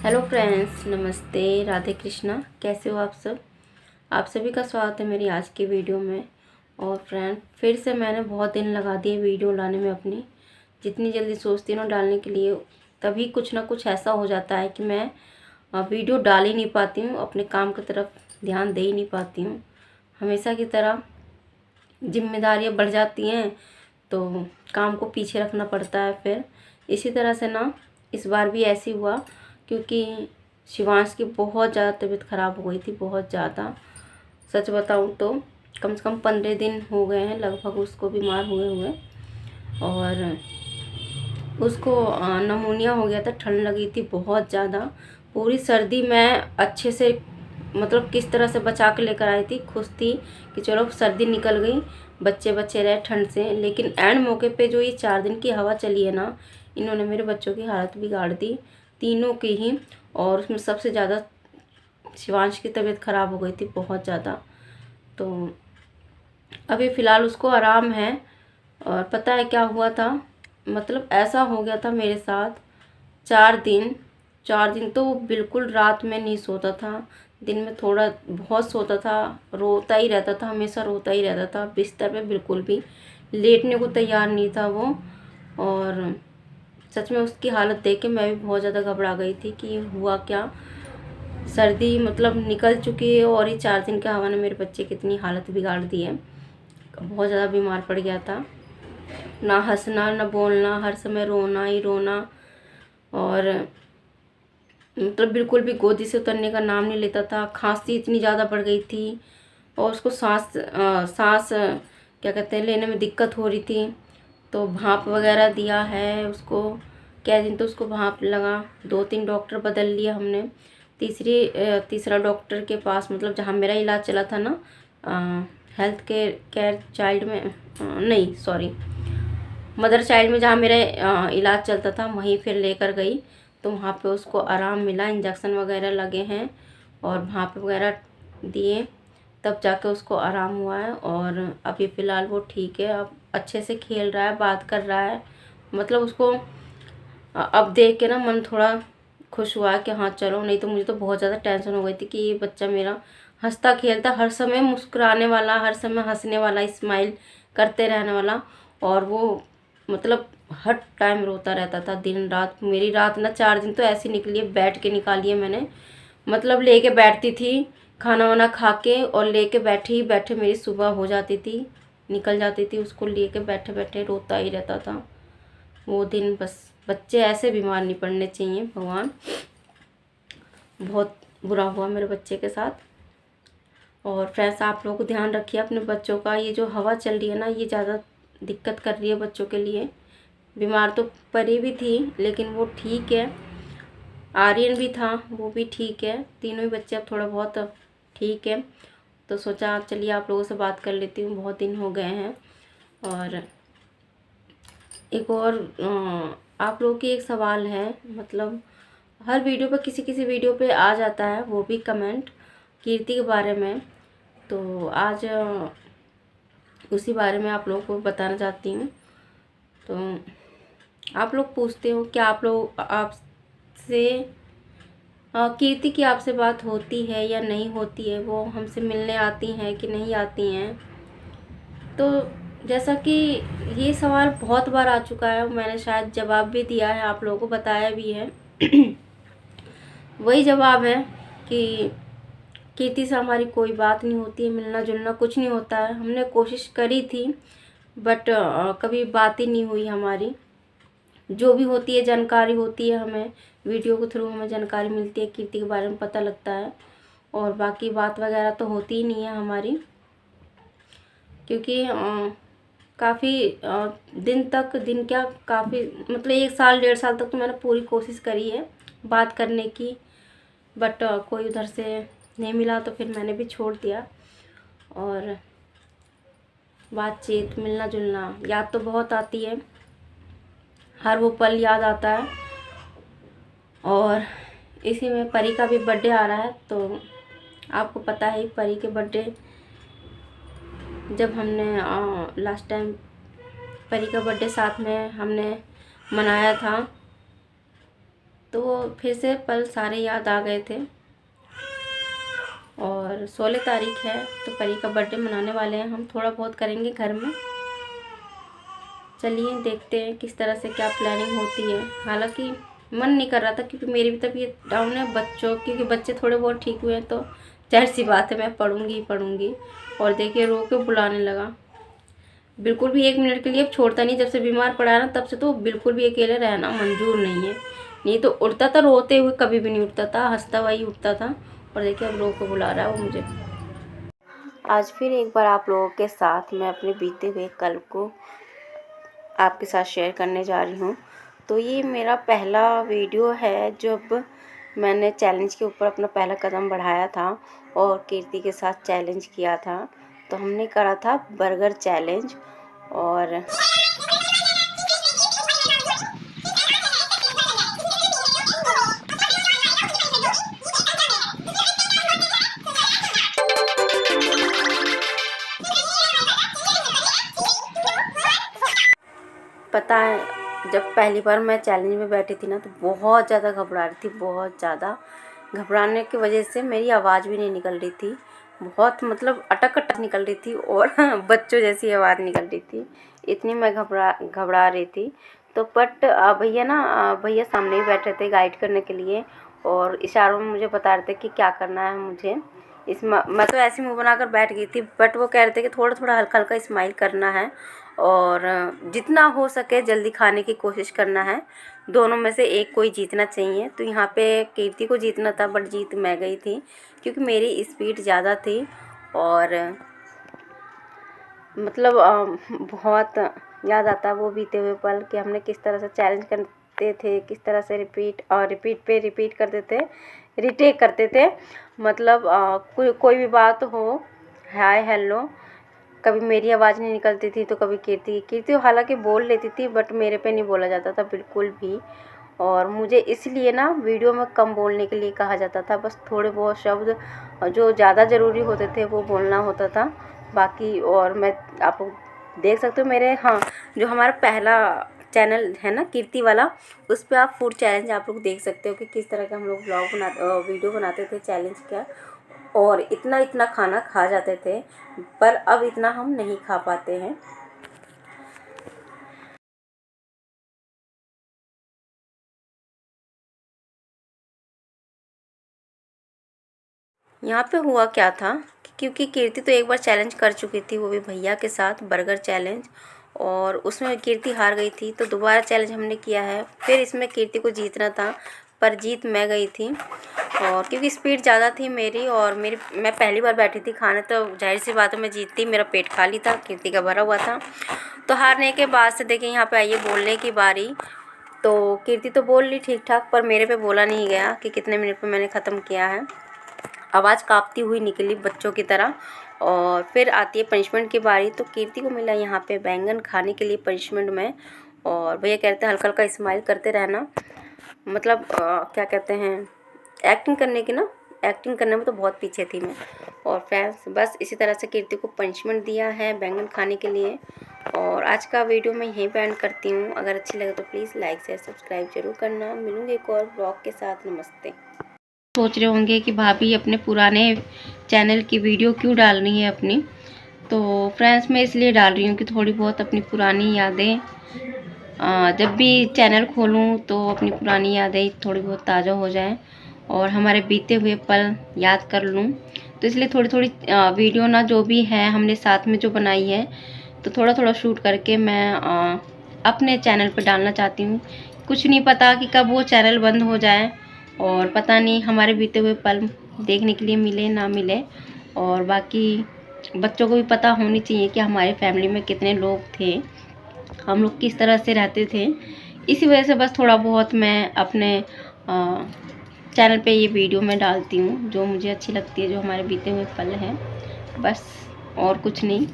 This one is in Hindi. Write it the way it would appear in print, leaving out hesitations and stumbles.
हेलो फ्रेंड्स, नमस्ते, राधे कृष्णा। कैसे हो आप सब? आप सभी का स्वागत है मेरी आज की वीडियो में। और फ्रेंड, फिर से मैंने बहुत दिन लगा दिए वीडियो लाने में अपनी। जितनी जल्दी सोचती हूँ डालने के लिए, तभी कुछ ना कुछ ऐसा हो जाता है कि मैं वीडियो डाल ही नहीं पाती हूँ, अपने काम की तरफ ध्यान दे ही नहीं पाती हूँ। हमेशा की तरह जिम्मेदारियाँ बढ़ जाती हैं तो काम को पीछे रखना पड़ता है। फिर इसी तरह से ना इस बार भी ऐसी हुआ, क्योंकि शिवांश की बहुत ज़्यादा तबीयत ख़राब हो गई थी, बहुत ज़्यादा। सच बताऊँ तो कम से कम 15 दिन हो गए हैं लगभग उसको बीमार हुए हुए। और उसको नमूनिया हो गया था, ठंड लगी थी बहुत ज़्यादा। पूरी सर्दी मैं अच्छे से मतलब किस तरह से बचा के लेकर आई थी, खुश थी कि चलो सर्दी निकल गई, बच्चे बच्चे रहे ठंड से। लेकिन एंड मौके पे जो ये 4 दिन की हवा चली है ना, इन्होंने मेरे बच्चों की हालत बिगाड़ दी, तीनों की ही। और उसमें सबसे ज़्यादा शिवांश की तबीयत ख़राब हो गई थी बहुत ज़्यादा। तो अभी फ़िलहाल उसको आराम है। और पता है क्या हुआ था, मतलब ऐसा हो गया था मेरे साथ 4 दिन तो वो बिल्कुल रात में नहीं सोता था। दिन में थोड़ा बहुत सोता था, रोता ही रहता था, हमेशा रोता ही रहता था। बिस्तर पे बिल्कुल भी लेटने को तैयार नहीं था वो। और सच में उसकी हालत देख के मैं भी बहुत ज़्यादा घबरा गई थी कि हुआ क्या। सर्दी मतलब निकल चुकी है और ये 4 दिन की हवा ने मेरे बच्चे की इतनी हालत बिगाड़ दी है। बहुत ज़्यादा बीमार पड़ गया था, ना हंसना ना बोलना, हर समय रोना ही रोना। और मतलब बिल्कुल भी गोदी से उतरने का नाम नहीं लेता था। खांसी इतनी ज़्यादा बढ़ गई थी और उसको सांस क्या कहते हैं लेने में दिक्कत हो रही थी। तो भाप वगैरह दिया है उसको, क्या दिन तो उसको भाप लगा। 2-3 डॉक्टर बदल लिए हमने। तीसरा डॉक्टर के पास, मतलब जहाँ मेरा इलाज चला था ना, हेल्थ केयर चाइल्ड में, नहीं सॉरी, मदर चाइल्ड में जहाँ मेरा इलाज चलता था, वहीं फिर लेकर गई। तो वहाँ पे उसको आराम मिला, इंजेक्शन वगैरह लगे हैं और भाप वगैरह दिए, तब जाके उसको आराम हुआ है। और अभी फ़िलहाल वो ठीक है, अब अच्छे से खेल रहा है, बात कर रहा है। मतलब उसको अब देख के ना मन थोड़ा खुश हुआ कि हाँ चलो, नहीं तो मुझे तो बहुत ज़्यादा टेंशन हो गई थी कि ये बच्चा मेरा हंसता खेलता, हर समय मुस्कुराने वाला, हर समय हंसने वाला, स्माइल करते रहने वाला, और वो मतलब हर टाइम रोता रहता था दिन रात। मेरी रात ना 4 दिन तो ऐसी निकली है, बैठ के निकाली है मैंने। मतलब लेके बैठती थी खाना वाना खा के, और लेके बैठे ही बैठे मेरी सुबह हो जाती थी, निकल जाती थी। उसको लेके बैठे बैठे रोता ही रहता था वो दिन। बस बच्चे ऐसे बीमार नहीं पड़ने चाहिए भगवान। बहुत बुरा हुआ मेरे बच्चे के साथ। और फ्रेंड्स, आप लोग ध्यान रखिए अपने बच्चों का। ये जो हवा चल रही है ना, ये ज़्यादा दिक्कत कर रही है बच्चों के लिए। बीमार तो परी भी थी लेकिन वो ठीक है, आर्यन भी था वो भी ठीक है, तीनों ही बच्चे अब थोड़ा बहुत ठीक है। तो सोचा चलिए आप लोगों से बात कर लेती हूँ, बहुत दिन हो गए हैं। और एक और आप लोगों की एक सवाल है, मतलब हर वीडियो पे किसी किसी वीडियो पे आ जाता है, वो भी कमेंट कीर्ति के बारे में। तो आज उसी बारे में आप लोगों को बताना चाहती हूँ। तो आप लोग पूछते हो कि आप लोग आपसे कीर्ति की आपसे बात होती है या नहीं होती है, वो हमसे मिलने आती हैं कि नहीं आती हैं। तो जैसा कि ये सवाल बहुत बार आ चुका है, मैंने शायद जवाब भी दिया है, आप लोगों को बताया भी है। वही जवाब है कि कीर्ति से हमारी कोई बात नहीं होती है, मिलना जुलना कुछ नहीं होता है। हमने कोशिश करी थी बट कभी बात ही नहीं हुई हमारी। जो भी होती है जानकारी होती है, हमें वीडियो के थ्रू हमें जानकारी मिलती है, कीर्ति के बारे में पता लगता है। और बाकी बात वगैरह तो होती ही नहीं है हमारी, क्योंकि काफ़ी दिन तक, दिन क्या, काफ़ी मतलब 1 साल 1.5 साल तक तो मैंने पूरी कोशिश करी है बात करने की, बट कोई उधर से नहीं मिला तो फिर मैंने भी छोड़ दिया। और बातचीत, मिलना जुलना, याद तो बहुत आती है, हर वो पल याद आता है। और इसी में परी का भी बर्थडे आ रहा है, तो आपको पता है परी के बर्थडे जब हमने लास्ट टाइम परी का बर्थडे साथ में हमने मनाया था, तो फिर से पल सारे याद आ गए थे। और 16 तारीख है तो परी का बर्थडे मनाने वाले हैं हम, थोड़ा बहुत करेंगे घर में। चलिए देखते हैं किस तरह से क्या प्लानिंग होती है। हालांकि मन नहीं कर रहा था क्योंकि मेरी भी तबीयत डाउन है, क्योंकि बच्चे थोड़े बहुत ठीक हुए हैं तो जाहिर सी बात है मैं पढ़ूंगी ही पढ़ूंगी। और देखिए रो के बुलाने लगा, बिल्कुल भी 1 मिनट के लिए अब छोड़ता नहीं। जब से बीमार पड़ा ना तब से तो बिल्कुल भी अकेले रहना मंजूर नहीं है। नहीं तो उठता था रोते हुए, कभी भी नहीं उठता था, हंसता हुआ ही उठता था। और देखिए अब रो के बुला रहा है वो मुझे। आज फिर एक बार आप लोगों के साथ मैं अपने बीते हुए कल को आपके साथ शेयर करने जा रही हूँ। तो ये मेरा पहला वीडियो है जब मैंने चैलेंज के ऊपर अपना पहला कदम बढ़ाया था और कीर्ति के साथ चैलेंज किया था। तो हमने करा था बर्गर चैलेंज। और पता है जब पहली बार मैं चैलेंज में बैठी थी ना तो बहुत ज़्यादा घबरा रही थी, बहुत ज़्यादा घबराने की वजह से मेरी आवाज़ भी नहीं निकल रही थी, बहुत मतलब अटक अटक निकल रही थी और बच्चों जैसी आवाज़ निकल रही थी, इतनी मैं घबरा रही थी। तो बट भैया सामने ही बैठे थे गाइड करने के लिए और इशारों में मुझे बता रहे थे कि क्या करना है मुझे। मैं तो ऐसे मुँह बनाकर बैठ गई थी, बट वो कह रहे थे कि थोड़ा थोड़ा हल्का हल्का स्माइल करना है और जितना हो सके जल्दी खाने की कोशिश करना है। दोनों में से एक कोई जीतना चाहिए। तो यहाँ पे कीर्ति को जीतना था बट जीत मैं गई थी क्योंकि मेरी स्पीड ज़्यादा थी। और मतलब बहुत याद आता वो बीते हुए पल कि हमने किस तरह से चैलेंज करते थे, किस तरह से रिपीट पे रिपीट करते थे, रिटेक करते थे। मतलब कोई भी बात हो, हाय हेलो, कभी मेरी आवाज़ नहीं निकलती थी तो कभी कीर्ति हालांकि बोल लेती थी बट मेरे पे नहीं बोला जाता था बिल्कुल भी। और मुझे इसलिए ना वीडियो में कम बोलने के लिए कहा जाता था, बस थोड़े बहुत शब्द जो ज़्यादा ज़रूरी होते थे वो बोलना होता था। बाकी और मैं आप देख सकते हो मेरे जो हमारा पहला चैनल है ना कीर्ति वाला, उस पर आप फूड चैलेंज आप लोग देख सकते हो कि किस तरह का हम लोग वीडियो बनाते थे चैलेंज का। और इतना इतना खाना खा जाते थे पर अब इतना हम नहीं खा पाते हैं। यहाँ पे हुआ क्या था क्योंकि कीर्ति तो एक बार चैलेंज कर चुकी थी, वो भी भैया के साथ बर्गर चैलेंज, और उसमें कीर्ति हार गई थी। तो दोबारा चैलेंज हमने किया है, फिर इसमें कीर्ति को जीतना था पर जीत मैं गई थी। और क्योंकि स्पीड ज़्यादा थी मेरी और मैं पहली बार बैठी थी खाने, तो जाहिर सी बात है मैं जीतती, मेरा पेट खाली था, कीर्ति का भरा हुआ था। तो हारने के बाद से देखिए यहाँ पे आइए बोलने की बारी। तो कीर्ति तो बोल ली ठीक ठाक पर मेरे पे बोला नहीं गया कि कितने मिनट में मैंने ख़त्म किया है। आवाज़ काँपती हुई निकली बच्चों की तरह। और फिर आती है पनिशमेंट की बारी। तो कीर्ति को मिला यहाँ पे बैंगन खाने के लिए पनिशमेंट में। और भैया कहते हैं हल्का हल्का स्माइल करते रहना, मतलब क्या कहते हैं एक्टिंग करने की ना, एक्टिंग करने में तो बहुत पीछे थी मैं। और फ्रेंड्स बस इसी तरह से कीर्ति को पनिशमेंट दिया है बैंगन खाने के लिए। और आज का वीडियो मैं यहीं पे एंड करती हूँ। अगर अच्छी लगे तो प्लीज़ लाइक शेयर सब्सक्राइब जरूर करना। मिलूँगी एक और ब्लॉग के साथ। नमस्ते। सोच रहे होंगे कि भाभी अपने पुराने चैनल की वीडियो क्यों डाल रही है अपनी। तो फ्रेंड्स मैं इसलिए डाल रही हूँ कि थोड़ी बहुत अपनी पुरानी यादें, जब भी चैनल खोलूँ तो अपनी पुरानी यादें थोड़ी बहुत ताज़ा हो जाएं और हमारे बीते हुए पल याद कर लूँ। तो इसलिए थोड़ी थोड़ी वीडियो ना जो भी है हमने साथ में जो बनाई है तो थोड़ा थोड़ा शूट करके मैं अपने चैनल पर डालना चाहती हूँ। कुछ नहीं पता कि कब वो चैनल बंद हो जाए और पता नहीं हमारे बीते हुए पल देखने के लिए मिले ना मिले। और बाकी बच्चों को भी पता होनी चाहिए कि हमारे फैमिली में कितने लोग थे, हम लोग किस तरह से रहते थे। इसी वजह से बस थोड़ा बहुत मैं अपने चैनल पे ये वीडियो मैं डालती हूँ जो मुझे अच्छी लगती है, जो हमारे बीते हुए पल हैं, बस और कुछ नहीं।